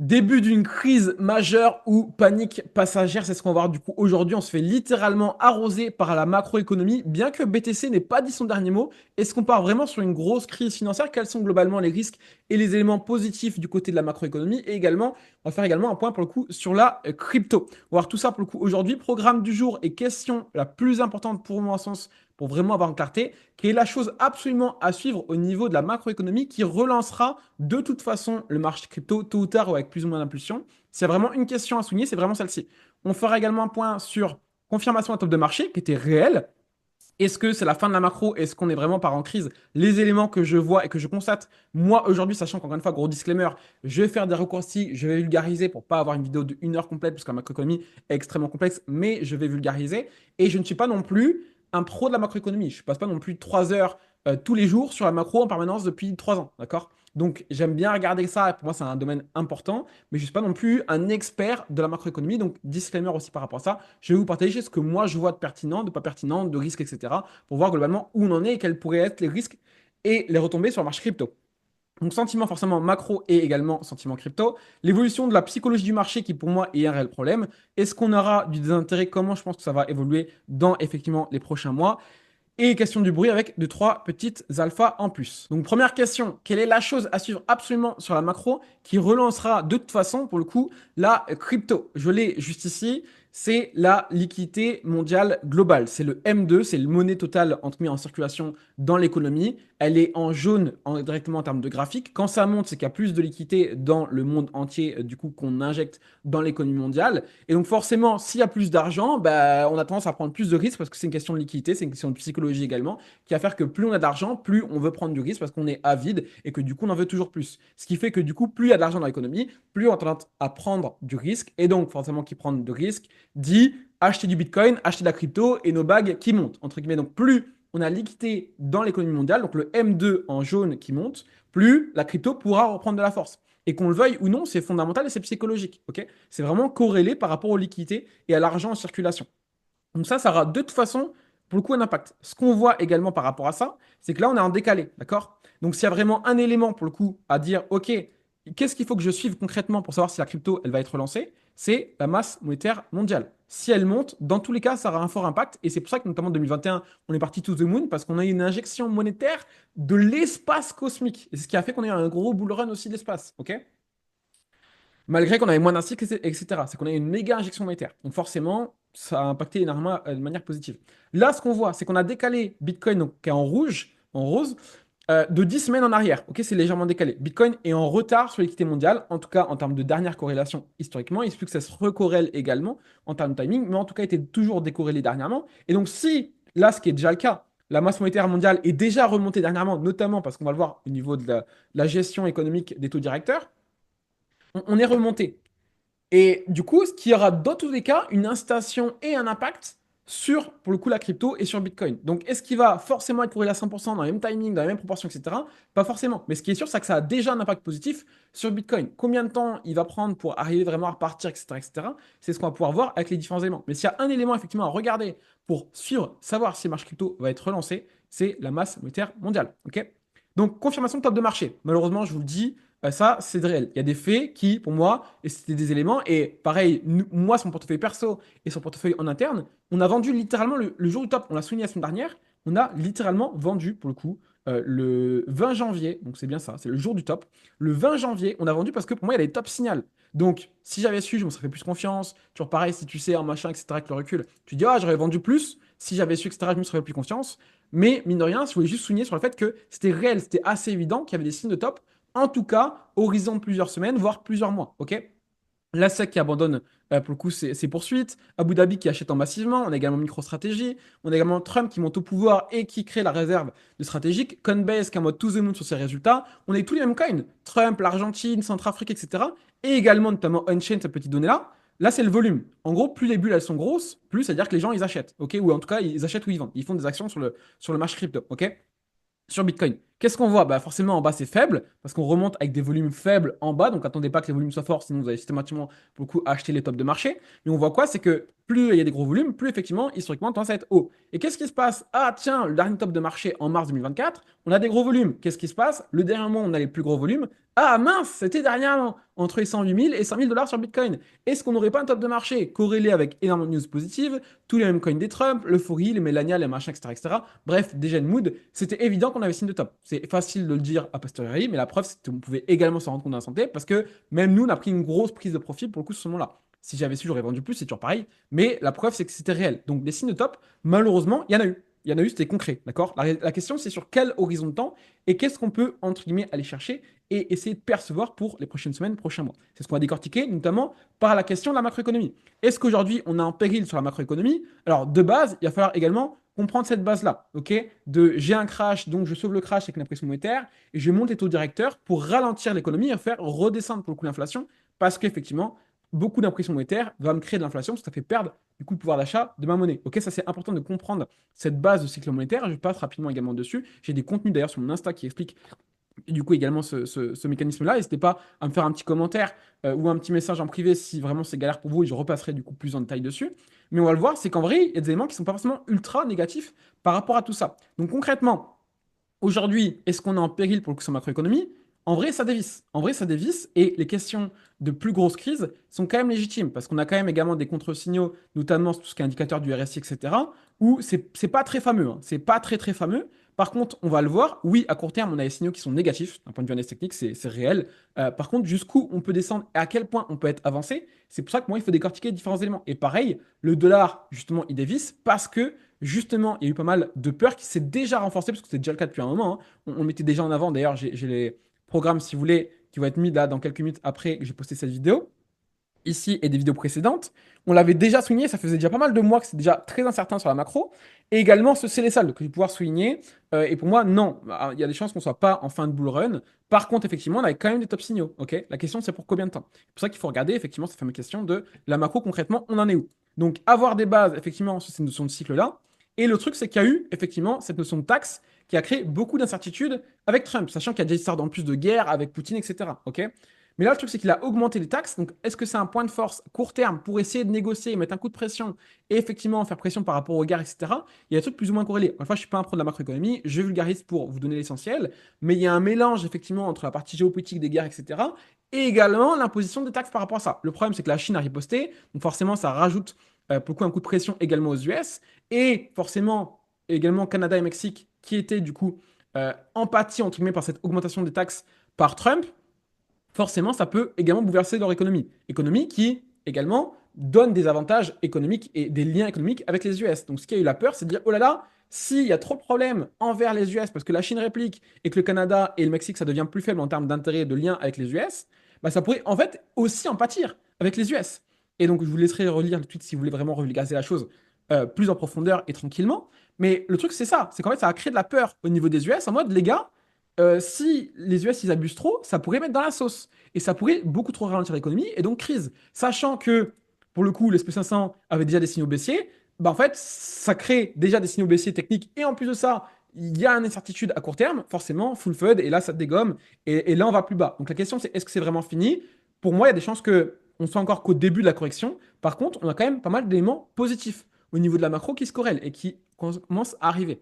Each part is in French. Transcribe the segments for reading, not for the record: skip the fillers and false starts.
Début d'une crise majeure ou panique passagère, c'est ce qu'on va voir du coup aujourd'hui. On se fait littéralement arroser par la macroéconomie. Bien que BTC n'ait pas dit son dernier mot, est-ce qu'on part vraiment sur une grosse crise financière? Quels sont globalement les risques et les éléments positifs du côté de la macroéconomie? Et également, on va faire également un point pour le coup sur la crypto. On va voir tout ça pour le coup aujourd'hui. Programme du jour et question la plus importante pour moi en sens pour vraiment avoir une clarté, qui est la chose absolument à suivre au niveau de la macroéconomie qui relancera de toute façon le marché crypto tôt ou tard ou avec plus ou moins d'impulsion. S'il y a vraiment une question à souligner, c'est vraiment celle-ci. On fera également un point sur confirmation à top de marché qui était réelle. Est-ce que c'est la fin de la macro? Est-ce qu'on est vraiment par en crise? Les éléments que je vois et que je constate, moi aujourd'hui, sachant qu'encore une fois, gros disclaimer, je vais faire des raccourcis, je vais vulgariser pour pas avoir une vidéo de 1 heure complète, puisque la macroéconomie est extrêmement complexe, mais je vais vulgariser. Et je ne suis pas non plus un pro de la macroéconomie. Je passe pas non plus 3 heures tous les jours sur la macro en permanence depuis 3 ans, d'accord? Donc j'aime bien regarder ça, pour moi c'est un domaine important, mais je ne suis pas non plus un expert de la macroéconomie, donc disclaimer aussi par rapport à ça. Je vais vous partager ce que moi je vois de pertinent, de pas pertinent, de risques, etc. pour voir globalement où on en est et quels pourraient être les risques et les retombées sur le marché crypto. Donc sentiment forcément macro et également sentiment crypto. L'évolution de la psychologie du marché qui pour moi est un réel problème. Est-ce qu'on aura du désintérêt? Comment je pense que ça va évoluer dans effectivement les prochains mois? Et question du bruit avec 2, 3 petites alphas en plus. Donc première question, quelle est la chose à suivre absolument sur la macro qui relancera de toute façon pour le coup la crypto? Je l'ai juste ici, c'est la liquidité mondiale globale. C'est le M2, c'est le monnaie totale entre guillemets en circulation dans l'économie. Elle est en jaune directement en termes de graphique. Quand ça monte, c'est qu'il y a plus de liquidité dans le monde entier du coup qu'on injecte dans l'économie mondiale. Et donc forcément, s'il y a plus d'argent, bah, on a tendance à prendre plus de risques parce que c'est une question de liquidité, c'est une question de psychologie également, qui va faire que plus on a d'argent, plus on veut prendre du risque parce qu'on est avide et que du coup on en veut toujours plus. Ce qui fait que du coup, plus il y a de l'argent dans l'économie, plus on a tendance à prendre du risque. Et donc forcément, qui prend de risque dit acheter du Bitcoin, acheter de la crypto et nos bagues qui montent, entre guillemets. Donc plus on a liquidité dans l'économie mondiale, donc le M2 en jaune qui monte, plus la crypto pourra reprendre de la force. Et qu'on le veuille ou non, c'est fondamental et c'est psychologique. Ok, c'est vraiment corrélé par rapport aux liquidités et à l'argent en circulation. Donc ça aura de toute façon, pour le coup, un impact. Ce qu'on voit également par rapport à ça, c'est que là, on est en décalé, d'accord? Donc s'il y a vraiment un élément, pour le coup, à dire, OK, qu'est-ce qu'il faut que je suive concrètement pour savoir si la crypto, elle va être relancée? C'est la masse monétaire mondiale. Si elle monte, dans tous les cas, ça aura un fort impact. Et c'est pour ça que, notamment en 2021, on est parti to the moon, parce qu'on a eu une injection monétaire de l'espace cosmique. Et c'est ce qui a fait qu'on ait un gros bull run aussi de l'espace, OK? Malgré qu'on avait moins d'inscrits, etc. C'est qu'on a eu une méga injection monétaire. Donc forcément, ça a impacté énormément de manière positive. Là, ce qu'on voit, c'est qu'on a décalé Bitcoin, donc, qui est en rouge, en rose, de 10 semaines en arrière. Ok, c'est légèrement décalé. Bitcoin est en retard sur l'équité mondiale, en tout cas en termes de dernière corrélation historiquement. Il se peut que ça se recorrèle également en termes de timing, mais en tout cas, il était toujours décorrélé dernièrement. Et donc, si là, ce qui est déjà le cas, la masse monétaire mondiale est déjà remontée dernièrement, notamment parce qu'on va le voir au niveau de la gestion économique des taux directeurs, on est remonté. Et du coup, ce qui aura dans tous les cas une incitation et un impact sur, pour le coup, la crypto et sur Bitcoin. Donc, est-ce qu'il va forcément être corrélé à 100% dans le même timing, dans la même proportion, etc. Pas forcément. Mais ce qui est sûr, c'est que ça a déjà un impact positif sur Bitcoin. Combien de temps il va prendre pour arriver vraiment à repartir, etc., etc. C'est ce qu'on va pouvoir voir avec les différents éléments. Mais s'il y a un élément effectivement à regarder pour suivre, savoir si le marché crypto va être relancé, c'est la masse monétaire mondiale. Ok. Donc, confirmation de top de marché. Malheureusement, je vous le dis, ça, c'est de réel. Il y a des faits qui, pour moi, et c'était des éléments. Et pareil, moi, son portefeuille perso et son portefeuille en interne, on a vendu littéralement le jour du top. On l'a souligné la semaine dernière. On a littéralement vendu, pour le coup, le 20 janvier. Donc, c'est bien ça, c'est le jour du top. Le 20 janvier, on a vendu parce que pour moi, il y a des top signal. Donc, si j'avais su, je me serais fait plus confiance. Toujours pareil, si tu sais, un machin, etc., avec le recul, tu dis, ah, j'aurais vendu plus. Si j'avais su, etc., je me serais fait plus confiance. Mais mine de rien, je voulais juste souligner sur le fait que c'était réel, c'était assez évident qu'il y avait des signes de top. En tout cas, horizon de plusieurs semaines, voire plusieurs mois. Ok. La SEC qui abandonne pour le coup ses poursuites, Abu Dhabi qui achète en massivement, on a également MicroStrategy, on a également Trump qui monte au pouvoir et qui crée la réserve de stratégique, Coinbase qui est en mode to the moon sur ses résultats, on a tous les mêmes coins, Trump, l'Argentine, Centrafrique, etc. Et également notamment Unchained, cette petite donnée-là. Là, c'est le volume. En gros, plus les bulles elles sont grosses, plus c'est-à-dire que les gens ils achètent, ok, ou en tout cas ils achètent ou ils vendent, ils font des actions sur le marché crypto, ok, sur Bitcoin. Qu'est-ce qu'on voit? Bah forcément en bas c'est faible, parce qu'on remonte avec des volumes faibles en bas, donc attendez pas que les volumes soient forts, sinon vous allez systématiquement beaucoup acheter les tops de marché. Mais on voit quoi? C'est que plus il y a des gros volumes, plus effectivement, historiquement, tendance à être haut. Et qu'est-ce qui se passe? Ah tiens, le dernier top de marché en mars 2024, on a des gros volumes. Qu'est-ce qui se passe? Le dernier mois, on a les plus gros volumes. Ah mince, c'était dernièrement, entre les 108 000 et 100 000 dollars sur Bitcoin. Est-ce qu'on n'aurait pas un top de marché corrélé avec énormément de news positives, tous les mêmes coins des Trump, l'euphorie, les Melania, les machins, etc., etc. Bref, déjà une mood, c'était évident qu'on avait signe de top. C'est facile de le dire a posteriori, mais la preuve, c'est qu'on pouvait également s'en rendre compte dans la santé parce que même nous, on a pris une grosse prise de profit pour le coup ce moment-là. Si j'avais su, j'aurais vendu plus, c'est toujours pareil. Mais la preuve, c'est que c'était réel. Donc, des signes de top, malheureusement, il y en a eu. Il y en a eu, c'était concret, d'accord? La question, c'est sur quel horizon de temps et qu'est-ce qu'on peut, entre guillemets, aller chercher et essayer de percevoir pour les prochaines semaines, prochains mois. C'est ce qu'on va décortiquer, notamment par la question de la macroéconomie. Est-ce qu'aujourd'hui, on a un péril sur la macroéconomie? Alors, de base, il va falloir également comprendre cette base-là, ok? De j'ai un crash, donc je sauve le crash avec l'impression monétaire et je monte les taux directeurs pour ralentir l'économie et faire redescendre pour le coup l'inflation parce qu'effectivement, beaucoup d'impression monétaire va me créer de l'inflation, parce que ça fait perdre du coup le pouvoir d'achat de ma monnaie. Ok, ça c'est important de comprendre cette base de cycle monétaire. Je passe rapidement également dessus. J'ai des contenus d'ailleurs sur mon Insta qui expliquent du coup également ce mécanisme-là. N'hésitez pas à me faire un petit commentaire ou un petit message en privé si vraiment c'est galère pour vous et je repasserai du coup plus en détail dessus. Mais on va le voir, c'est qu'en vrai, il y a des éléments qui sont pas forcément ultra négatifs par rapport à tout ça. Donc concrètement, aujourd'hui, est-ce qu'on est en péril pour le coup sur macroéconomie? En vrai, ça dévisse. En vrai, ça dévisse. Et les questions de plus grosses crises sont quand même légitimes. Parce qu'on a quand même également des contre-signaux, notamment tout ce qui est indicateur du RSI, etc., où c'est pas très fameux. Hein. C'est pas très, très fameux. Par contre, on va le voir. Oui, à court terme, on a des signaux qui sont négatifs. D'un point de vue analyse technique, c'est réel. Par contre, jusqu'où on peut descendre et à quel point on peut être avancé, c'est pour ça que moi, il faut décortiquer différents éléments. Et pareil, le dollar, justement, il dévisse parce que justement, il y a eu pas mal de peur qui s'est déjà renforcée, parce que c'est déjà le cas depuis un moment. Hein. On le mettait déjà en avant. D'ailleurs, j'ai les programmes, si vous voulez, qui vont être mis là dans quelques minutes après que j'ai posté cette vidéo ici et des vidéos précédentes, on l'avait déjà souligné, ça faisait déjà pas mal de mois que c'est déjà très incertain sur la macro, et également ce c'est les salles que je vais pouvoir souligner, et pour moi, non, il y a des chances qu'on soit pas en fin de bull run, par contre, effectivement, on avait quand même des top signaux, ok? La question, c'est pour combien de temps? C'est pour ça qu'il faut regarder, effectivement, cette fameuse question de la macro, concrètement, on en est où? Donc, avoir des bases, effectivement, sur cette notion de cycle-là, et le truc, c'est qu'il y a eu, effectivement, cette notion de taxe qui a créé beaucoup d'incertitudes avec Trump, sachant qu'il y a déjà une histoire en plus de guerre avec Poutine, etc. Ok. Mais là, le truc, c'est qu'il a augmenté les taxes. Donc, est-ce que c'est un point de force court terme pour essayer de négocier, mettre un coup de pression et effectivement faire pression par rapport aux guerres, etc. Il y a des trucs plus ou moins corrélés. Enfin, je ne suis pas un pro de la macroéconomie, je vulgarise pour vous donner l'essentiel, mais il y a un mélange effectivement entre la partie géopolitique des guerres, etc. et également l'imposition des taxes par rapport à ça. Le problème, c'est que la Chine a riposté, donc forcément, ça rajoute beaucoup un coup de pression également aux US et forcément également Canada et Mexique qui étaient du coup empathie entre guillemets par cette augmentation des taxes par Trump, forcément, ça peut également bouleverser leur économie. Économie qui, également, donne des avantages économiques et des liens économiques avec les US. Donc, ce qui a eu la peur, c'est de dire, oh là là, s'il y a trop de problèmes envers les US parce que la Chine réplique et que le Canada et le Mexique, ça devient plus faible en termes d'intérêt et de liens avec les US, bah, ça pourrait en fait aussi en pâtir avec les US. Et donc, je vous laisserai relire le tweet si vous voulez vraiment vulgariser la chose plus en profondeur et tranquillement. Mais le truc, c'est ça, c'est qu'en fait, ça a créé de la peur au niveau des US en mode, les gars, si les US ils abusent trop, ça pourrait mettre dans la sauce. Et ça pourrait beaucoup trop ralentir l'économie et donc crise. Sachant que, pour le coup, l'SP 500 avait déjà des signaux baissiers, bah en fait, ça crée déjà des signaux baissiers techniques. Et en plus de ça, il y a une incertitude à court terme, forcément, full FUD, et là, ça dégomme. Et là, on va plus bas. Donc la question, c'est est-ce que c'est vraiment fini? Pour moi, il y a des chances que on soit encore qu'au début de la correction. Par contre, on a quand même pas mal d'éléments positifs au niveau de la macro qui se corrèlent et qui commencent à arriver.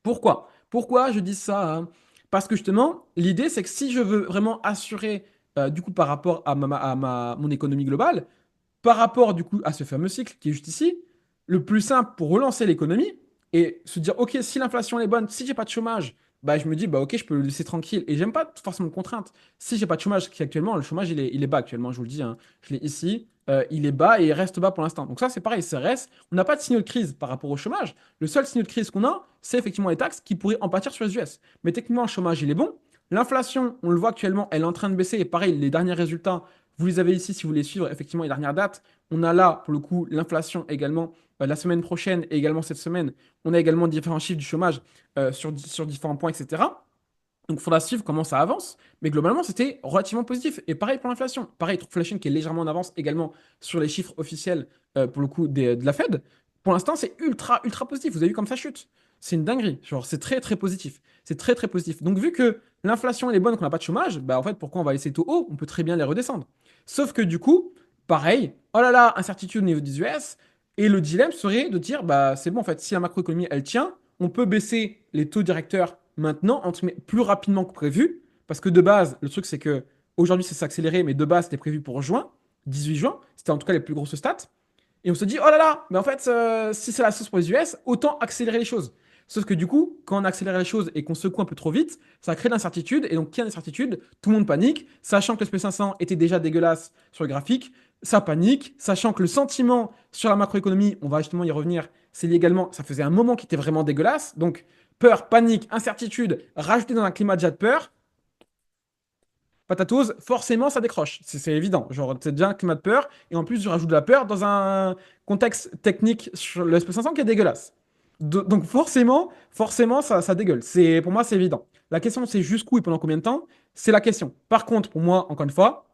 Pourquoi? Pourquoi je dis ça? Hein. Parce que justement, l'idée, c'est que si je veux vraiment assurer, du coup, par rapport à mon économie globale, par rapport, du coup, à ce fameux cycle qui est juste ici, le plus simple pour relancer l'économie et se dire, OK, si l'inflation est bonne, si j'ai pas de chômage, bah, je me dis, bah, OK, je peux le laisser tranquille. Et j'aime pas forcément de contraintes. Si j'ai pas de chômage, qui actuellement, le chômage, il est bas actuellement, je vous le dis. Hein. Je l'ai ici. Il est bas et il reste bas pour l'instant. Donc ça, c'est pareil, c'est reste. On n'a pas de signaux de crise par rapport au chômage. Le seul signe de crise qu'on a, c'est effectivement les taxes qui pourraient en pâtir sur les US. Mais techniquement, le chômage, il est bon. L'inflation, on le voit actuellement, elle est en train de baisser. Et pareil, les derniers résultats, vous les avez ici si vous voulez suivre effectivement les dernières dates. On a là, pour le coup, l'inflation également la semaine prochaine et également cette semaine. On a également différents chiffres du chômage sur différents points, etc. Donc, il faudra suivre comment ça avance. Mais globalement, c'était relativement positif. Et pareil pour l'inflation. Pareil, Trufflation qui est légèrement en avance également sur les chiffres officiels, pour le coup, de la Fed. Pour l'instant, c'est ultra, ultra positif. Vous avez vu comme ça chute. c'est une dinguerie. Genre, c'est très, très positif. C'est très, très positif. Donc, vu que l'inflation, elle est bonne, qu'on n'a pas de chômage, bah, en fait, pourquoi on va laisser taux haut? On peut très bien les redescendre. Sauf que du coup, pareil, oh là là, incertitude au niveau des US. Et le dilemme serait de dire, bah, c'est bon, en fait, si la macroéconomie, elle tient, on peut baisser les taux directeurs maintenant, entre guillemets, plus rapidement que prévu. Parce que de base, le truc, c'est que aujourd'hui, ça s'est accéléré, mais de base, c'était prévu pour juin, 18 juin. C'était en tout cas les plus grosses stats. Et on se dit, oh là là, mais en fait, si c'est la sauce pour les US, autant accélérer les choses. Sauf que du coup, quand on accélère les choses et qu'on secoue un peu trop vite, ça crée de l'incertitude. Et donc, qui a l'incertitude? Tout le monde panique, sachant que le SP500 était déjà dégueulasse sur le graphique. Ça panique, sachant que le sentiment sur la macroéconomie, on va justement y revenir, c'est également, ça faisait un moment qui était vraiment dégueulasse. Donc, peur, panique, incertitude, rajouté dans un climat déjà de peur, Patatose, forcément, ça décroche. C'est évident. Genre, c'est déjà un climat de peur. Et en plus, je rajoute de la peur dans un contexte technique sur le SP500 qui est dégueulasse. Donc, forcément, ça dégueule. Pour moi, c'est évident. La question, c'est jusqu'où et pendant combien de temps? C'est la question. Par contre, pour moi, encore une fois,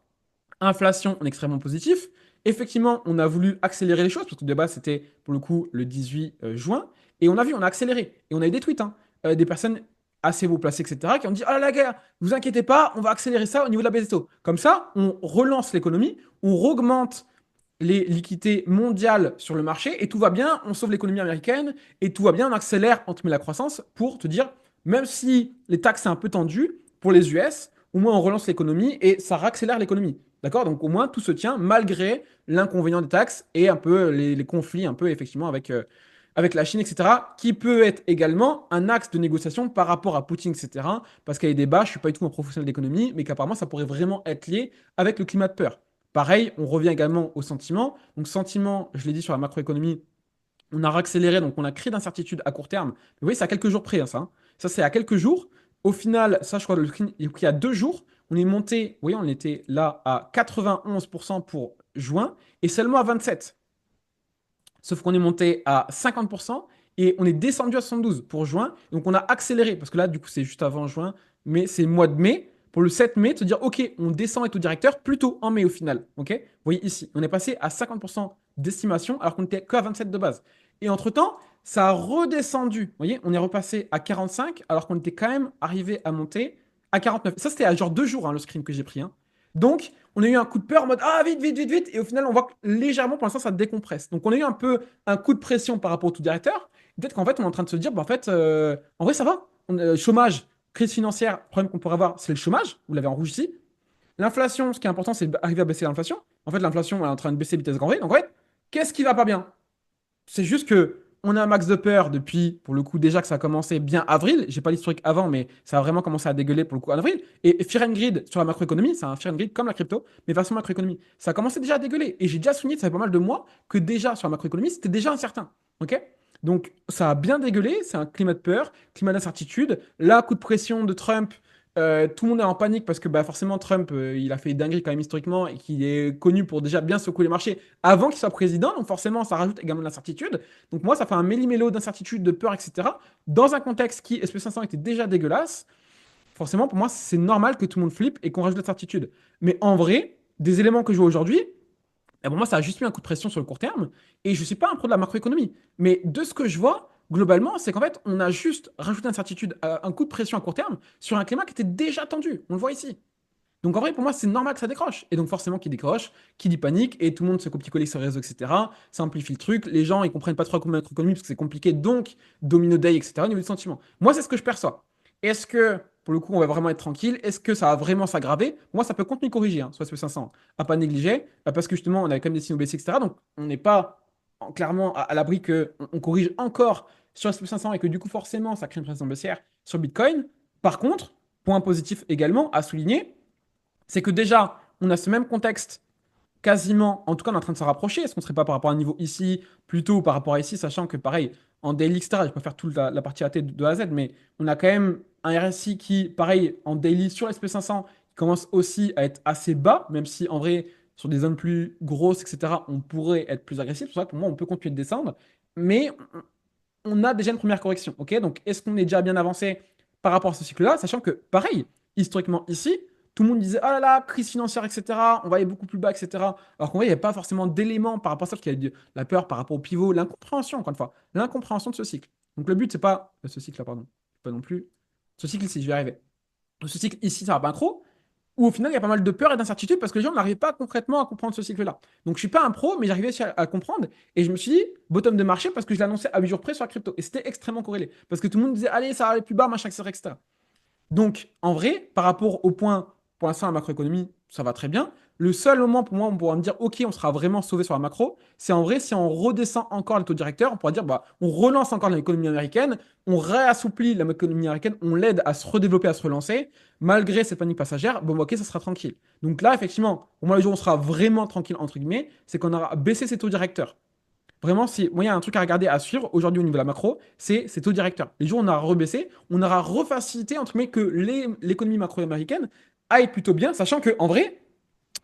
inflation, on est extrêmement positif. Effectivement, on a voulu accélérer les choses, parce que de base, c'était pour le coup le 18 juin. Et on a vu, on a accéléré. Et on a eu des tweets, hein, des personnes assez haut placées, etc., qui ont dit, oh la guerre, vous inquiétez pas, on va accélérer ça au niveau de la baisse des taux. Comme ça, on relance l'économie, on augmente les liquidités mondiales sur le marché, et tout va bien, on sauve l'économie américaine, et tout va bien, on accélère entre guillemets la croissance pour te dire, même si les taxes sont un peu tendues pour les US, au moins on relance l'économie et ça accélère l'économie. D'accord? Donc au moins tout se tient malgré l'inconvénient des taxes et un peu les conflits un peu effectivement avec la Chine, etc., qui peut être également un axe de négociation par rapport à Poutine, etc., parce qu'il y a des débats, je ne suis pas du tout un professionnel d'économie, mais qu'apparemment ça pourrait vraiment être lié avec le climat de peur. Pareil, on revient également au sentiment. Donc sentiment, je l'ai dit sur la macroéconomie, on a accéléré, donc on a créé d'incertitudes à court terme. Mais vous voyez, c'est à quelques jours près, hein, ça. Hein. Ça, c'est à quelques jours. Au final, ça, je crois, il y a 2 jours, on est monté, vous voyez, on était là à 91% pour juin et seulement à 27. Sauf qu'on est monté à 50% et on est descendu à 72 pour juin. Donc on a accéléré, parce que là, du coup, c'est juste avant juin, mais c'est le mois de mai. Pour le 7 mai, te dire, OK, on descend et tout directeur plutôt en mai au final. OK? Vous voyez ici, on est passé à 50% d'estimation alors qu'on était qu'à 27 de base. Et entre-temps, ça a redescendu. Vous voyez, on est repassé à 45 alors qu'on était quand même arrivé à monter à 49. Ça, c'était à genre 2 jours, hein, le screen que j'ai pris. Hein. Donc, on a eu un coup de peur en mode ah vite, vite, vite, vite. Et au final, on voit que légèrement pour l'instant ça décompresse. Donc on a eu un peu un coup de pression par rapport au tout directeur. Peut-être qu'en fait on est en train de se dire bah, en fait en vrai ça va. Chômage, crise financière, problème qu'on pourrait avoir, c'est le chômage. Vous l'avez en rouge ici. L'inflation, ce qui est important, c'est d'arriver à baisser l'inflation. En fait, l'inflation elle est en train de baisser vitesse grand V. Donc en fait, qu'est-ce qui va pas bien? C'est juste que on a un max de peur depuis, pour le coup, déjà que ça a commencé bien avril. J'ai pas l'historique avant, mais ça a vraiment commencé à dégueuler pour le coup en avril. Et Fear and Greed sur la macroéconomie, c'est un Fear and Greed comme la crypto, mais version macroéconomie. Ça a commencé déjà à dégueuler. Et j'ai déjà souligné, ça fait pas mal de mois, que déjà sur la macroéconomie, c'était déjà incertain. Ok? Donc ça a bien dégueulé, c'est un climat de peur, climat d'incertitude. Là, coup de pression de Trump, tout le monde est en panique parce que bah, forcément Trump, il a fait une dinguerie quand même historiquement et qu'il est connu pour déjà bien secouer les marchés avant qu'il soit président. Donc forcément, ça rajoute également de l'incertitude. Donc moi, ça fait un méli-mélo d'incertitude, de peur, etc. Dans un contexte qui, SP500 était déjà dégueulasse, forcément, pour moi, c'est normal que tout le monde flippe et qu'on rajoute de l'incertitude. Mais en vrai, des éléments que je vois aujourd'hui, pour moi, ça a juste mis un coup de pression sur le court terme. Et je ne suis pas un pro de la macroéconomie. Mais de ce que je vois, globalement, c'est qu'en fait, on a juste rajouté incertitude, un coup de pression à court terme sur un climat qui était déjà tendu. On le voit ici. Donc en vrai, pour moi, c'est normal que ça décroche. Et donc forcément, qui décroche, qui dit panique, et tout le monde se copie-coller sur les réseaux, etc. Ça amplifie le truc. Les gens, ils comprennent pas trop la macroéconomie parce que c'est compliqué. Donc, domino day, etc. Au niveau du sentiment. Moi, c'est ce que je perçois. Est-ce que, pour le coup, on va vraiment être tranquille? Est-ce que ça va vraiment s'aggraver? Moi, ça peut continuer de corriger, hein, sur SP500. À pas négliger, parce que justement, on avait quand même des signaux baissiers, etc. Donc, on n'est pas clairement à l'abri qu'on corrige encore sur SP500 et que du coup, forcément, ça crée une pression baissière sur Bitcoin. Par contre, point positif également à souligner, c'est que déjà, on a ce même contexte quasiment, en tout cas, on est en train de se rapprocher. Est-ce qu'on serait pas par rapport à un niveau ici, plutôt par rapport à ici, sachant que pareil, en daily, etc., je peux faire toute la partie AT de A à Z, mais on a quand même un RSI qui, pareil, en daily sur l'SP500, qui commence aussi à être assez bas, même si en vrai, sur des zones plus grosses, etc., on pourrait être plus agressif. C'est pour ça que pour moi, on peut continuer de descendre, mais on a déjà une première correction. Ok, donc est-ce qu'on est déjà bien avancé par rapport à ce cycle-là, sachant que, pareil, historiquement ici, tout le monde disait, oh là là, crise financière, etc. On va aller beaucoup plus bas, etc. Alors qu'en vrai, il n'y avait pas forcément d'éléments par rapport à ça, parce qu'il y a la peur par rapport au pivot, l'incompréhension, encore une fois, l'incompréhension de ce cycle. Donc le but, c'est pas ce cycle-là, pardon. Pas non plus. Ce cycle ici, je vais y arriver. Ce cycle ici, ça va pas trop. Où au final, il y a pas mal de peur et d'incertitude parce que les gens n'arrivaient pas concrètement à comprendre ce cycle-là. Donc je suis pas un pro, mais j'arrivais à comprendre. Et je me suis dit, bottom de marché parce que je l'annonçais à 8 jours près sur la crypto. Et c'était extrêmement corrélé. Parce que tout le monde disait, allez, ça va aller plus bas, machin, etc., etc. Donc, en vrai, par rapport au point, pour l'instant, la macroéconomie, ça va très bien. Le seul moment pour moi où on pourra me dire, OK, on sera vraiment sauvé sur la macro, c'est en vrai si on redescend encore les taux directeurs, on pourra dire, bah, on relance encore l'économie américaine, on réassouplit l'économie américaine, on l'aide à se redévelopper, à se relancer, malgré cette panique passagère, bon, bah, OK, ça sera tranquille. Donc là, effectivement, pour moi, le jour où on sera vraiment tranquille, entre guillemets, c'est qu'on aura baissé ces taux directeurs. Vraiment, si moi, il y a un truc à regarder, à suivre aujourd'hui au niveau de la macro, c'est ces taux directeurs. Les jours où on aura rebaissé, on aura refacilité, entre guillemets, que l'économie macro-américaine aille plutôt bien, sachant que en vrai,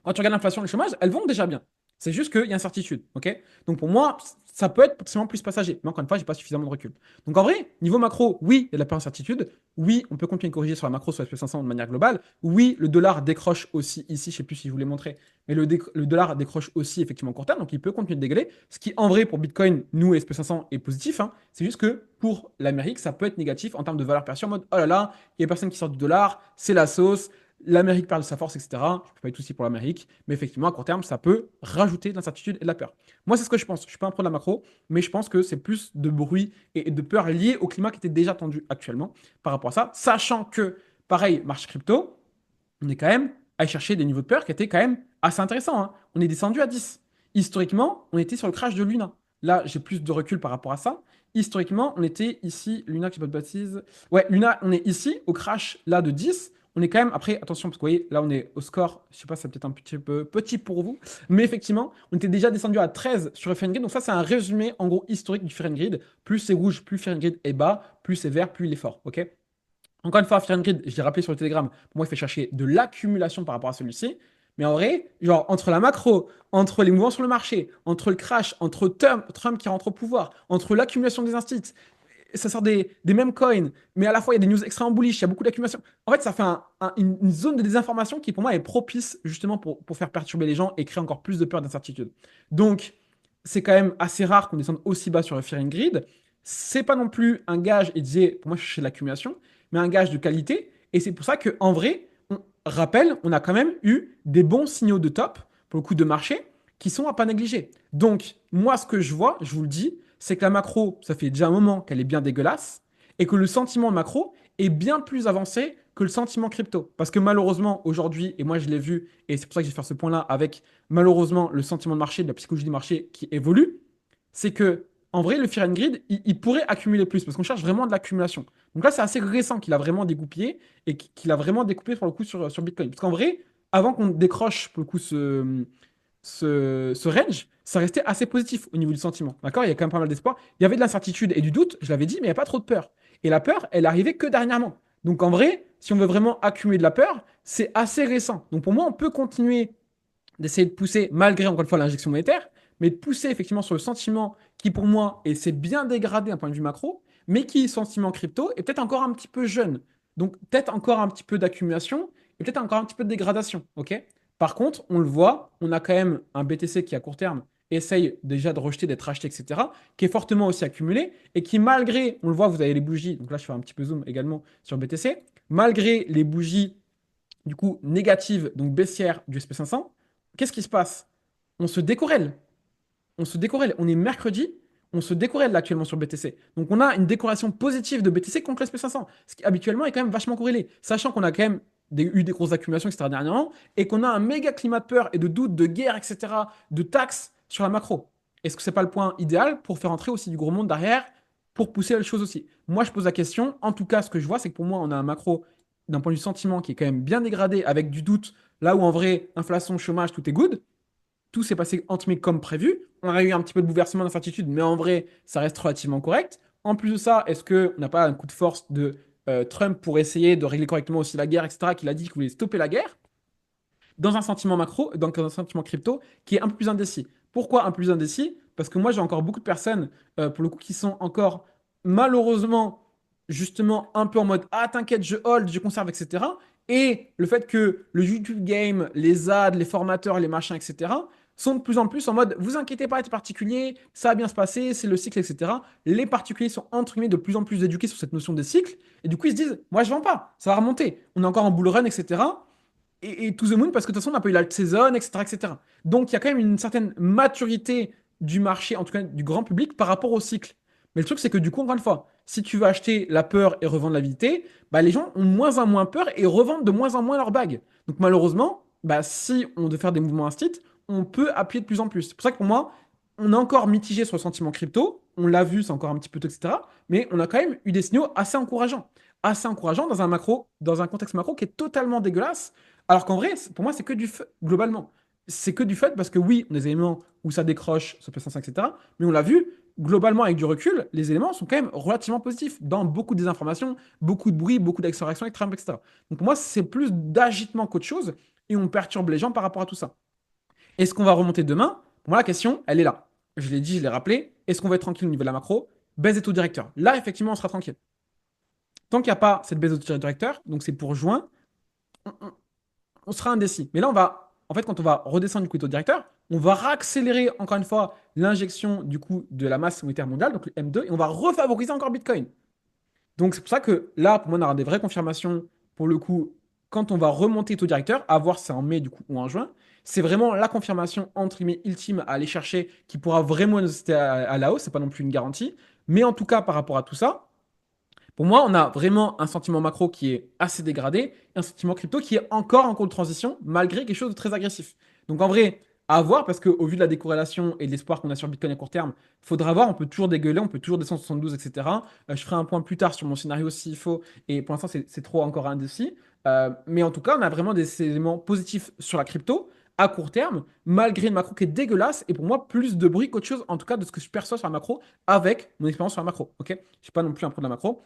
quand tu regardes l'inflation et le chômage, elles vont déjà bien. C'est juste qu'il y a incertitude, ok? Donc pour moi, ça peut être potentiellement plus passager. Mais encore une fois, j'ai pas suffisamment de recul. Donc en vrai, niveau macro, oui, il y a de la peur d'incertitude. Oui, on peut continuer de corriger sur la macro, sur SP500 de manière globale. Oui, le dollar décroche aussi ici, je sais plus si je vous l'ai montré, mais le dollar décroche aussi effectivement court terme, donc il peut continuer de dégaler. Ce qui en vrai pour Bitcoin, nous et SP500 est positif, hein. C'est juste que pour l'Amérique, ça peut être négatif en termes de valeur perçue en mode oh là là, il y a personne qui sort du dollar, c'est la sauce, l'Amérique perd de sa force, etc. Je ne peux pas être aussi pour l'Amérique, mais effectivement, à court terme, ça peut rajouter de l'incertitude et de la peur. Moi, c'est ce que je pense. Je ne suis pas un pro de la macro, mais je pense que c'est plus de bruit et de peur lié au climat qui était déjà tendu actuellement par rapport à ça, sachant que, pareil, marché crypto, on est quand même à chercher des niveaux de peur qui étaient quand même assez intéressants, hein. On est descendu à 10. Historiquement, on était sur le crash de Luna. Là, j'ai plus de recul par rapport à ça. Historiquement, on était ici, Luna, que je ne dis pas de bêtises. Ouais, Luna, on est ici, au crash là de 10. On est quand même, après, attention, parce que vous voyez, là, on est au score, je sais pas, c'est peut-être un petit peu petit pour vous, mais effectivement, on était déjà descendu à 13 sur le Fear and Grid. Donc, ça, c'est un résumé, en gros, historique du Fear and Grid. Plus c'est rouge, plus Fear and Grid est bas, plus c'est vert, plus il est fort. OK? Encore une fois, Fear and Grid, je l'ai rappelé sur le Telegram, pour moi, il fait chercher de l'accumulation par rapport à celui-ci. Mais en vrai, genre, entre la macro, entre les mouvements sur le marché, entre le crash, entre Trump qui rentre au pouvoir, entre l'accumulation des instituts, ça sort des mêmes coins, mais à la fois il y a des news extrêmement bullish, il y a beaucoup d'accumulation. En fait, ça fait une zone de désinformation qui pour moi est propice justement pour faire perturber les gens et créer encore plus de peur d'incertitude. Donc, c'est quand même assez rare qu'on descende aussi bas sur le Fear and Grid. C'est pas non plus un gage, et disait, pour moi, je cherchais l'accumulation, mais un gage de qualité. Et c'est pour ça qu'en vrai, on rappelle, on a quand même eu des bons signaux de top, pour le coup de marché, qui sont à pas négliger. Donc, moi, ce que je vois, je vous le dis, c'est que la macro, ça fait déjà un moment qu'elle est bien dégueulasse, et que le sentiment macro est bien plus avancé que le sentiment crypto. Parce que malheureusement, aujourd'hui, et moi je l'ai vu, et c'est pour ça que je vais faire ce point-là avec malheureusement le sentiment de marché, de la psychologie du marché qui évolue, c'est que en vrai, le Fear and Grid, il pourrait accumuler plus, parce qu'on cherche vraiment de l'accumulation. Donc là, c'est assez récent qu'il a vraiment dégoupillé, et qu'il a vraiment découpé pour le coup sur Bitcoin. Parce qu'en vrai, avant qu'on décroche pour le coup ce range, ça restait assez positif au niveau du sentiment. D'accord? Il y a quand même pas mal d'espoir. Il y avait de l'incertitude et du doute, je l'avais dit, mais il n'y a pas trop de peur. Et la peur, elle arrivait que dernièrement. Donc en vrai, si on veut vraiment accumuler de la peur, c'est assez récent. Donc pour moi, on peut continuer d'essayer de pousser, malgré encore une fois l'injection monétaire, mais de pousser effectivement sur le sentiment qui pour moi, et c'est bien dégradé d'un point de vue macro, mais qui, sentiment crypto, est peut-être encore un petit peu jeune. Donc peut-être encore un petit peu d'accumulation et peut-être encore un petit peu de dégradation. Ok? Par contre, on le voit, on a quand même un BTC qui à court terme essaye déjà de rejeter, d'être acheté, etc., qui est fortement aussi accumulé et qui malgré, on le voit, vous avez les bougies, donc là je fais un petit peu zoom également sur BTC, malgré les bougies du coup négatives, donc baissières du SP500, qu'est-ce qui se passe? On se décorrèle. On se décorrèle. On est mercredi, on se décorrèle là actuellement sur BTC. Donc on a une décorrélation positive de BTC contre le SP500, ce qui habituellement est quand même vachement corrélé, sachant qu'on a quand même eu des grosses accumulations, etc. dernièrement, et qu'on a un méga climat de peur et de doute, de guerre, etc., de taxes sur la macro. Est-ce que c'est pas le point idéal pour faire entrer aussi du gros monde derrière, pour pousser les choses aussi? Moi, je pose la question. En tout cas, ce que je vois, c'est que pour moi, on a un macro d'un point de vue sentiment qui est quand même bien dégradé avec du doute, là où en vrai, inflation, chômage, tout est good. Tout s'est passé entre guillemets comme prévu. On a eu un petit peu de bouleversement d'incertitude, mais en vrai, ça reste relativement correct. En plus de ça, est-ce qu'on n'a pas un coup de force de Trump pour essayer de régler correctement aussi la guerre, etc., qu'il a dit qu'il voulait stopper la guerre, dans un sentiment macro, donc dans un sentiment crypto, qui est un peu plus indécis. Pourquoi un peu plus indécis? Parce que moi, j'ai encore beaucoup de personnes, pour le coup, qui sont encore malheureusement, justement, un peu en mode ah, t'inquiète, je hold, je conserve, etc. Et le fait que le YouTube game, les ads, les formateurs, les machins, etc., sont de plus en plus en mode, vous inquiétez pas, les particuliers, ça va bien se passer, c'est le cycle, etc. Les particuliers sont entre guillemets de plus en plus éduqués sur cette notion des cycles, et du coup ils se disent, moi je vends pas, ça va remonter, on est encore en bull run, etc. Et to the moon, parce que de toute façon on n'a pas eu la saison, etc., etc. Donc il y a quand même une certaine maturité du marché, en tout cas du grand public, par rapport au cycle. Mais le truc, c'est que du coup, encore une fois, si tu veux acheter la peur et revendre la vérité, bah, les gens ont moins en moins peur et revendent de moins en moins leurs bagues. Donc malheureusement, bah, si on veut faire des mouvements instinct, on peut appuyer de plus en plus. C'est pour ça que pour moi, on est encore mitigé sur le sentiment crypto. On l'a vu, c'est encore un petit peu tôt, etc. Mais on a quand même eu des signaux assez encourageants. Assez encourageants dans un macro, dans un contexte macro qui est totalement dégueulasse. Alors qu'en vrai, pour moi, c'est que du feu, globalement. C'est que du fait parce que oui, on a des éléments où ça décroche, ça peut 5, etc. Mais on l'a vu, globalement, avec du recul, les éléments sont quand même relativement positifs dans beaucoup de désinformations, beaucoup de bruit, beaucoup d'accélération avec Trump, etc. Donc pour moi, c'est plus d'agitement qu'autre chose et on perturbe les gens par rapport à tout ça. Est-ce qu'on va remonter demain? Pour moi, la question, elle est là. Je l'ai dit, je l'ai rappelé. Est-ce qu'on va être tranquille au niveau de la macro? Baisse des taux directeurs. Là, effectivement, on sera tranquille. Tant qu'il n'y a pas cette baisse des taux directeurs, donc c'est pour juin, on sera indécis. Mais là, en fait, quand on va redescendre du coup taux directeur, on va réaccélérer encore une fois l'injection du coup de la masse monétaire mondiale, donc le M2, et on va refavoriser encore Bitcoin. Donc c'est pour ça que là, pour moi, on aura des vraies confirmations pour le coup quand on va remonter taux directeur, à voir si c'est en mai du coup ou en juin. C'est vraiment la confirmation entre guillemets ultime à aller chercher qui pourra vraiment nous inciter à la hausse. C'est pas non plus une garantie, mais en tout cas par rapport à tout ça, pour moi, on a vraiment un sentiment macro qui est assez dégradé et un sentiment crypto qui est encore en cours de transition, malgré quelque chose de très agressif. Donc en vrai, à voir, parce qu'au vu de la décorrélation et de l'espoir qu'on a sur Bitcoin à court terme, il faudra voir, on peut toujours dégueuler, on peut toujours descendre 72, etc. Je ferai un point plus tard sur mon scénario s'il faut, et pour l'instant, c'est trop encore indécis. Mais en tout cas, on a vraiment des éléments positifs sur la crypto à court terme, malgré une macro qui est dégueulasse, et pour moi, plus de bruit qu'autre chose, en tout cas, de ce que je perçois sur la macro, avec mon expérience sur la macro. Ok, je ne suis pas non plus un pro de la macro.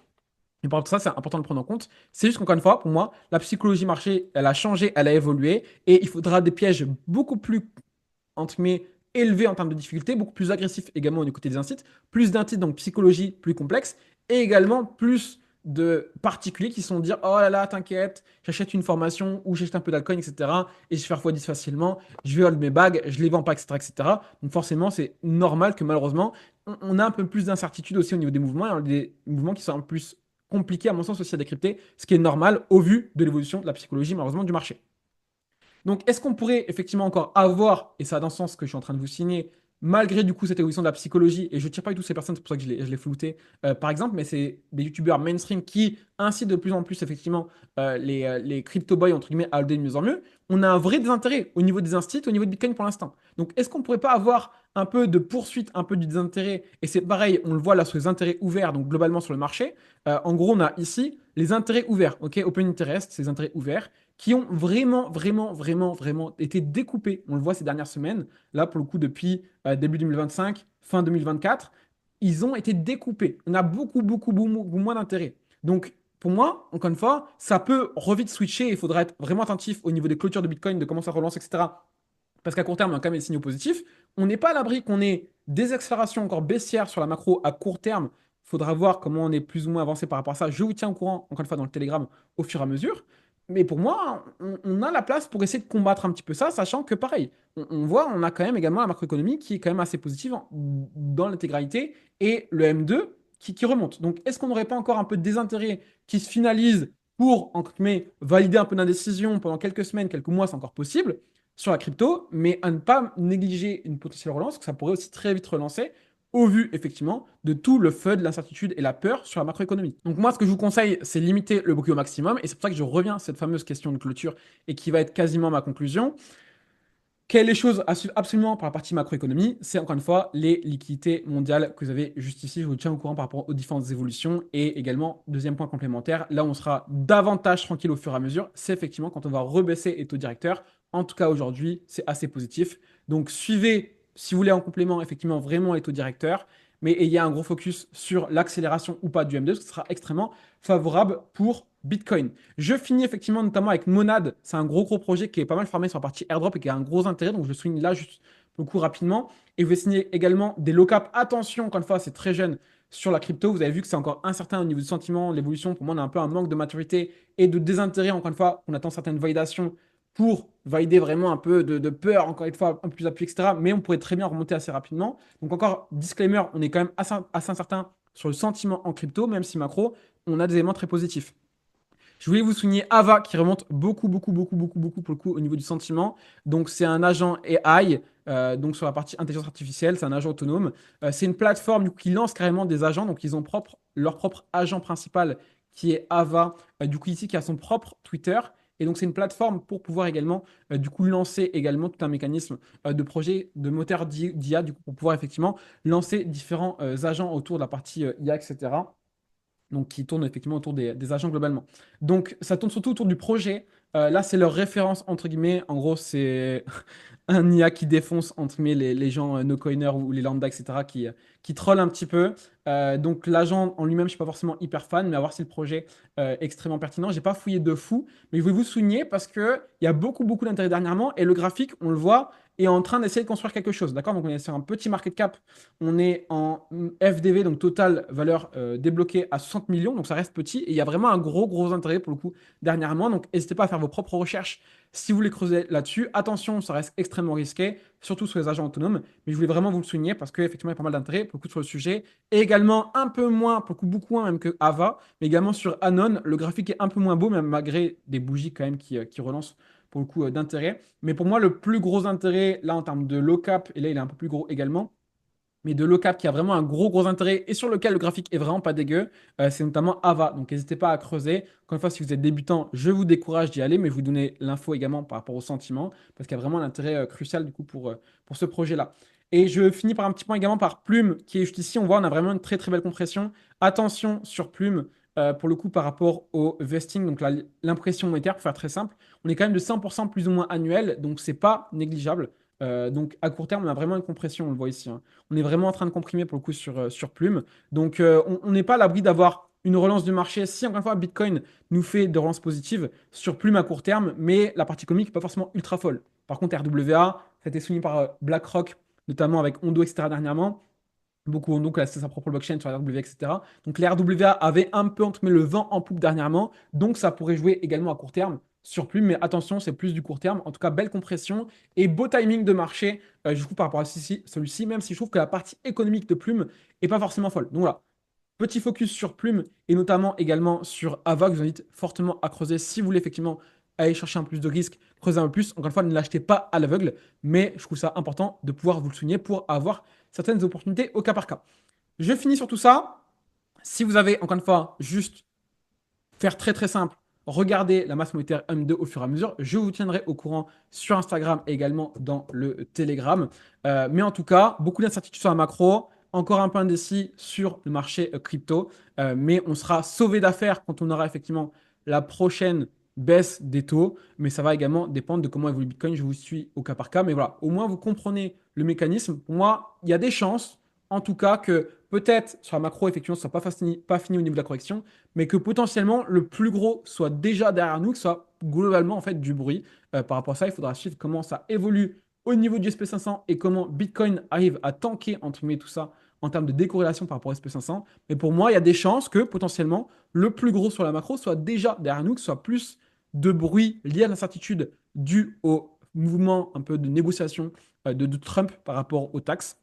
Et par rapport à ça, c'est important de le prendre en compte. C'est juste qu'encore une fois, pour moi, la psychologie marché, elle a changé, elle a évolué, et il faudra des pièges beaucoup plus, entre guillemets, élevés en termes de difficulté, beaucoup plus agressifs également du côté des incits, plus d'incits, donc psychologie plus complexe, et également plus de particuliers qui sont dire oh là là, t'inquiète, j'achète une formation ou j'achète un peu d'alcool, etc. Et je vais faire x10 facilement, je vais hold mes bagues, je les vends pas, etc., etc. Donc forcément, c'est normal que malheureusement, on a un peu plus d'incertitude aussi au niveau des mouvements, et des mouvements qui sont un peu plus compliqué à mon sens aussi à décrypter, ce qui est normal au vu de l'évolution de la psychologie malheureusement du marché. Donc, est-ce qu'on pourrait effectivement encore avoir, et ça a dans le sens que je suis en train de vous signer, malgré du coup cette évolution de la psychologie, et je ne tire pas du tout ces personnes, c'est pour ça que je l'ai flouté, par exemple, mais c'est des youtubeurs mainstream qui incitent de plus en plus effectivement les crypto boys entre guillemets à holder de mieux en mieux. On a un vrai désintérêt au niveau des instituts, au niveau de Bitcoin pour l'instant. Donc, est-ce qu'on ne pourrait pas avoir un peu de poursuite, un peu du désintérêt? Et c'est pareil, on le voit là sur les intérêts ouverts, donc globalement sur le marché. En gros, on a ici les intérêts ouverts, ok, open interest, ces intérêts ouverts qui ont vraiment, vraiment, vraiment, vraiment été découpés. On le voit ces dernières semaines. Là, pour le coup, depuis début 2025, fin 2024, ils ont été découpés. On a beaucoup, beaucoup, beaucoup, beaucoup moins d'intérêt. Donc, pour moi, encore une fois, ça peut revite switcher. Il faudra être vraiment attentif au niveau des clôtures de Bitcoin, de comment ça relance, etc. Parce qu'à court terme, on a quand même des signaux positifs. On n'est pas à l'abri qu'on ait des accélérations encore baissières sur la macro à court terme. Il faudra voir comment on est plus ou moins avancé par rapport à ça. Je vous tiens au courant, encore une fois, dans le Telegram au fur et à mesure. Mais pour moi, on a la place pour essayer de combattre un petit peu ça, sachant que pareil, on voit, on a quand même également la macroéconomie qui est quand même assez positive dans l'intégralité et le M2 qui remonte. Donc, est-ce qu'on n'aurait pas encore un peu de désintérêt qui se finalise pour, entre guillemets, valider un peu d'indécision pendant quelques semaines, quelques mois, c'est encore possible sur la crypto, mais à ne pas négliger une potentielle relance, que ça pourrait aussi très vite relancer, au vu effectivement de tout le FUD, l'incertitude et la peur sur la macroéconomie. Donc moi, ce que je vous conseille, c'est limiter le bruit au maximum, et c'est pour ça que je reviens à cette fameuse question de clôture, et qui va être quasiment ma conclusion. Quelles les choses à suivre absolument par la partie macroéconomie? C'est encore une fois les liquidités mondiales que vous avez juste ici. Je vous tiens au courant par rapport aux différentes évolutions. Et également, deuxième point complémentaire, là où on sera davantage tranquille au fur et à mesure, c'est effectivement quand on va rebaisser les taux directeurs. En tout cas, aujourd'hui, c'est assez positif. Donc, suivez, si vous voulez, en complément, effectivement, vraiment les taux directeurs. Mais ayez un gros focus sur l'accélération ou pas du M2, ce qui sera extrêmement favorable pour Bitcoin. Je finis effectivement notamment avec Monad. C'est un gros projet qui est pas mal formé sur la partie airdrop et qui a un gros intérêt. Donc je le souligne là juste pour le coup rapidement. Et je vais signer également des lock-up. Attention, encore une fois, c'est très jeune sur la crypto. Vous avez vu que c'est encore incertain au niveau du sentiment, l'évolution. Pour moi, on a un peu un manque de maturité et de désintérêt. Encore une fois, on attend certaines validations pour valider vraiment un peu de peur, encore une fois, un peu plus appuyé, etc. Mais on pourrait très bien remonter assez rapidement. Donc encore, disclaimer, on est quand même assez incertain sur le sentiment en crypto, même si macro, on a des éléments très positifs. Je voulais vous souligner Ava qui remonte beaucoup, beaucoup, beaucoup, beaucoup, beaucoup pour le coup au niveau du sentiment. Donc, c'est un agent AI, donc sur la partie intelligence artificielle, c'est un agent autonome. C'est une plateforme du coup, qui lance carrément des agents. Donc, ils ont leur propre agent principal qui est Ava, du coup, ici, qui a son propre Twitter. Et donc, c'est une plateforme pour pouvoir également, du coup, lancer également tout un mécanisme de projet de moteur d'IA, du coup, pour pouvoir effectivement lancer différents agents autour de la partie IA, etc. Donc qui tourne effectivement autour des agents globalement. Donc ça tourne surtout autour du projet. Là, c'est leur référence, entre guillemets. En gros, c'est un IA qui défonce, entre guillemets, les gens no-coiners ou les lambda, etc., qui trollent un petit peu. Donc l'agent en lui-même, je ne suis pas forcément hyper fan, mais à voir si le projet est extrêmement pertinent. J'ai pas fouillé de fou, mais je voulais vous souligner parce qu'il y a beaucoup, beaucoup d'intérêt dernièrement, et le graphique, on le voit, est en train d'essayer de construire quelque chose. D'accord? Donc on est sur un petit market cap, on est en FDV, donc total valeur débloquée à 60 millions, donc ça reste petit, et il y a vraiment un gros, gros intérêt pour le coup dernièrement. Donc n'hésitez pas à faire vos propres recherches si vous voulez creuser là-dessus. Attention, ça reste extrêmement risqué, surtout sur les agents autonomes, mais je voulais vraiment vous le souligner parce qu'effectivement, il y a pas mal d'intérêt pour le coup sur le sujet. Et également un peu moins, pour le coup beaucoup moins même que Ava, mais également sur Anon, le graphique est un peu moins beau, même malgré des bougies quand même qui relancent pour le coup d'intérêt. Mais pour moi, le plus gros intérêt, là en termes de low cap, et là il est un peu plus gros également, mais de low cap qui a vraiment un gros gros intérêt et sur lequel le graphique est vraiment pas dégueu, c'est notamment Ava. Donc n'hésitez pas à creuser. Encore une fois, si vous êtes débutant, je vous décourage d'y aller, mais je vous donner l'info également par rapport au sentiment, parce qu'il y a vraiment un intérêt crucial du coup pour ce projet-là. Et je finis par un petit point également par Plume, qui est juste ici. On voit, on a vraiment une très très belle compression. Attention sur Plume, pour le coup par rapport au vesting, donc l'impression monétaire, pour faire très simple, on est quand même de 100% plus ou moins annuel, donc c'est pas négligeable. Donc à court terme, on a vraiment une compression, on le voit ici, hein. On est vraiment en train de comprimer pour le coup sur Plume. Donc, on n'est pas à l'abri d'avoir une relance du marché. Si, encore une fois, Bitcoin nous fait de relances positives sur Plume à court terme, mais la partie comique n'est pas forcément ultra folle. Par contre, RWA, ça a été souligné par BlackRock, notamment avec Ondo, etc. dernièrement. Beaucoup Ondo qui a lancé sa propre blockchain sur RWA, etc. Donc, les RWA avaient un peu entre le vent en poupe dernièrement. Donc, ça pourrait jouer également à court terme sur Plume, mais attention, c'est plus du court terme. En tout cas, belle compression et beau timing de marché, du coup, par rapport à celui-ci, même si je trouve que la partie économique de Plume est pas forcément folle. Donc voilà, petit focus sur Plume et notamment également sur Ava, que je vous invite fortement à creuser si vous voulez effectivement aller chercher un peu plus de risques, creuser un peu plus. Encore une fois, ne l'achetez pas à l'aveugle, mais je trouve ça important de pouvoir vous le souligner pour avoir certaines opportunités au cas par cas. Je finis sur tout ça. Si vous avez, encore une fois, juste faire très très simple, regardez la masse monétaire M2 au fur et à mesure. Je vous tiendrai au courant sur Instagram et également dans le Telegram. Mais en tout cas, beaucoup d'incertitudes sur la macro, encore un peu indécis sur le marché crypto. Mais on sera sauvé d'affaires quand on aura effectivement la prochaine baisse des taux. Mais ça va également dépendre de comment évolue Bitcoin. Je vous suis au cas par cas. Mais voilà, au moins vous comprenez le mécanisme. Pour moi, il y a des chances, en tout cas, que peut-être sur la macro, effectivement, ce ne soit pas fini au niveau de la correction, mais que potentiellement le plus gros soit déjà derrière nous, que ce soit globalement en fait du bruit. Par rapport à ça, il faudra suivre comment ça évolue au niveau du SP500 et comment Bitcoin arrive à tanker entre guillemets tout ça en termes de décorrélation par rapport au SP500. Mais pour moi, il y a des chances que potentiellement le plus gros sur la macro soit déjà derrière nous, que ce soit plus de bruit lié à l'incertitude due au mouvement un peu de négociation de Trump par rapport aux taxes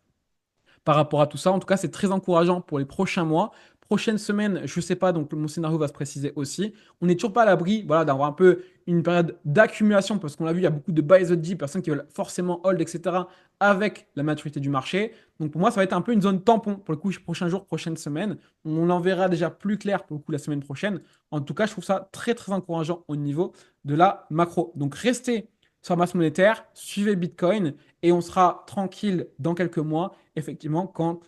par rapport à tout ça. En tout cas, c'est très encourageant pour les prochains mois. Prochaine semaine, je ne sais pas, donc mon scénario va se préciser aussi. On n'est toujours pas à l'abri voilà, d'avoir un peu une période d'accumulation, parce qu'on l'a vu, il y a beaucoup de buy the dip, personnes qui veulent forcément hold, etc., avec la maturité du marché. Donc pour moi, ça va être un peu une zone tampon pour le coup, prochains jours, prochaines semaines. On en verra déjà plus clair pour le coup la semaine prochaine. En tout cas, je trouve ça très, très encourageant au niveau de la macro. Donc restez sur la masse monétaire, suivez Bitcoin et on sera tranquille dans quelques mois, effectivement, quand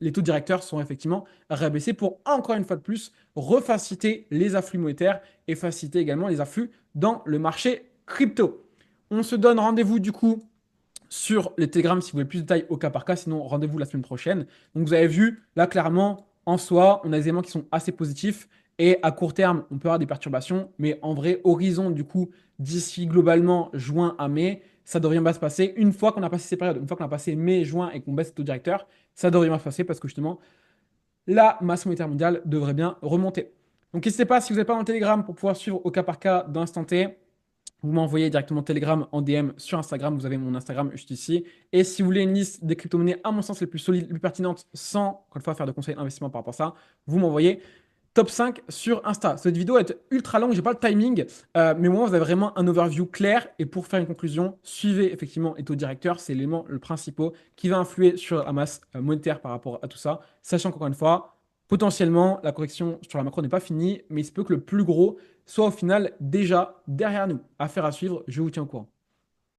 les taux directeurs sont effectivement rabaissés pour, encore une fois de plus, refaciliter les afflux monétaires et faciliter également les afflux dans le marché crypto. On se donne rendez-vous du coup sur les Telegram si vous voulez plus de détails au cas par cas. Sinon, rendez-vous la semaine prochaine. Donc, vous avez vu, là, clairement, en soi, on a des éléments qui sont assez positifs. Et à court terme, on peut avoir des perturbations. Mais en vrai, horizon, du coup, d'ici globalement juin à mai, ça devrait bien se passer. Une fois qu'on a passé ces périodes, une fois qu'on a passé mai, juin et qu'on baisse le taux directeur, ça devrait bien se passer parce que justement, la masse monétaire mondiale devrait bien remonter. Donc, n'hésitez pas, si vous n'êtes pas dans le Telegram pour pouvoir suivre au cas par cas d'instant T, vous m'envoyez directement Telegram en DM sur Instagram. Vous avez mon Instagram juste ici. Et si vous voulez une liste des crypto-monnaies, à mon sens, les plus solides, les plus pertinentes, sans, encore une fois, faire de conseils d'investissement par rapport à ça, vous m'envoyez top 5 sur Insta. Cette vidéo est ultra longue, j'ai pas le timing, mais moi, vous avez vraiment un overview clair. Et pour faire une conclusion, suivez effectivement les taux directeurs, c'est l'élément le principal qui va influer sur la masse monétaire par rapport à tout ça. Sachant qu'encore une fois, potentiellement, la correction sur la macro n'est pas finie, mais il se peut que le plus gros soit au final déjà derrière nous. Affaire à suivre, je vous tiens au courant.